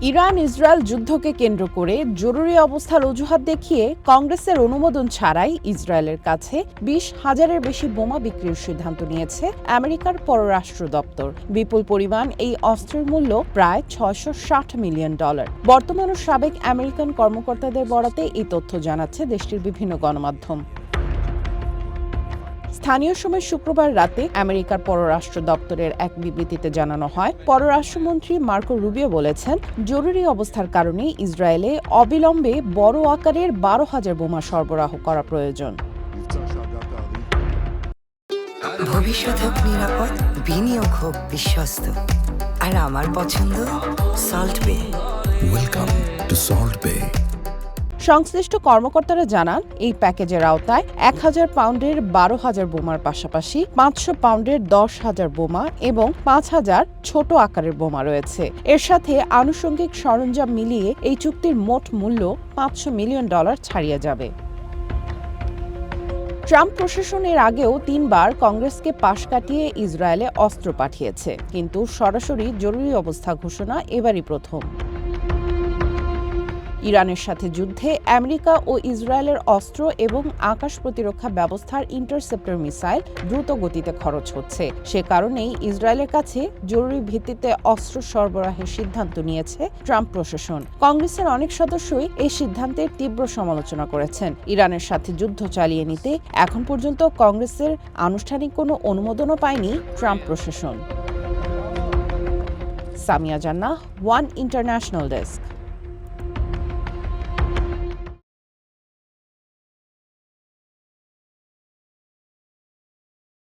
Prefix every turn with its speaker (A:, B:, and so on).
A: Iran Israel যুদ্ধকে কেন্দ্র করে জরুরি অবস্থার অজুহাত দেখিয়ে কংগ্রেসের অনুমোদন ছাড়াই ইসরায়েলের কাছে 20,000-এর বেশি বোমা বিক্রির সিদ্ধান্ত নিয়েছে আমেরিকার পররাষ্ট্র দপ্তর। বিপুল পরিমাণ এই অস্ত্রের মূল্য প্রায় $660 মিলিয়ন। বর্তমান ও সাবেক আমেরিকান কর্মকর্তাদের বরাতে এই তথ্য জানাচ্ছে দেশটির বিভিন্ন গণমাধ্যম। স্থানীয় সময় শুক্রবার রাতে আমেরিকার পররাষ্ট্র দপ্তরের এক বিবৃতিতে জানানো হয়, পররাষ্ট্রমন্ত্রী মার্কো রুবিও বলেছেন, জরুরি অবস্থার কারণে ইসরায়েলে অবিলম্বে বড় আকারের 12,000 বোমা সরবরাহ করা প্রয়োজন।
B: ভবিষ্যৎ হোক নিরাপদ, বিনিয়োগ হোক বিশ্বস্ত, আর আমার পছন্দ সল্ট বে।
C: ওয়েলকাম টু সল্ট বে।
A: সংশ্লিষ্ট কর্মকর্তারা জানান, এই প্যাকেজের আওতায় 1,000 পাউন্ডের 12,000 বোমার পাশাপাশি 500 পাউন্ডের 10,000 বোমা এবং 5,000 ছোট আকারের বোমা রয়েছে। এর সাথে আনুষঙ্গিক সরঞ্জাম মিলিয়ে এই চুক্তির মোট মূল্য $500 মিলিয়ন ছাড়িয়ে যাবে। ট্রাম্প প্রশাসন এর আগেও 3 বার কংগ্রেসকে পাশ কাটিয়ে ইসরায়েলে অস্ত্র পাঠিয়েছে, কিন্তু সরাসরি জরুরি অবস্থা ঘোষণা এবারই প্রথম। ইরানের সাথে যুদ্ধে আমেরিকা ও ইসরায়েলের অস্ত্র এবং আকাশ প্রতিরক্ষা ব্যবস্থার ইন্টারসেপ্টর মিসাইল দ্রুত গতিতে খরচ হচ্ছে। সে কারণেই ইসরায়েলের কাছে জরুরি ভিত্তিতে অস্ত্র সরবরাহের সিদ্ধান্ত নিয়েছে ট্রাম্প প্রশাসন। কংগ্রেসের অনেক সদস্যই এই সিদ্ধান্তের তীব্র সমালোচনা করেছেন। ইরানের সাথে যুদ্ধ চালিয়ে নিতে এখন পর্যন্ত কংগ্রেসের আনুষ্ঠানিক কোনো অনুমোদনও পায়নি ট্রাম্প প্রশাসন। সামিয়া জান্নাহ, ওয়ান ইন্টারন্যাশনাল ডেস্ক।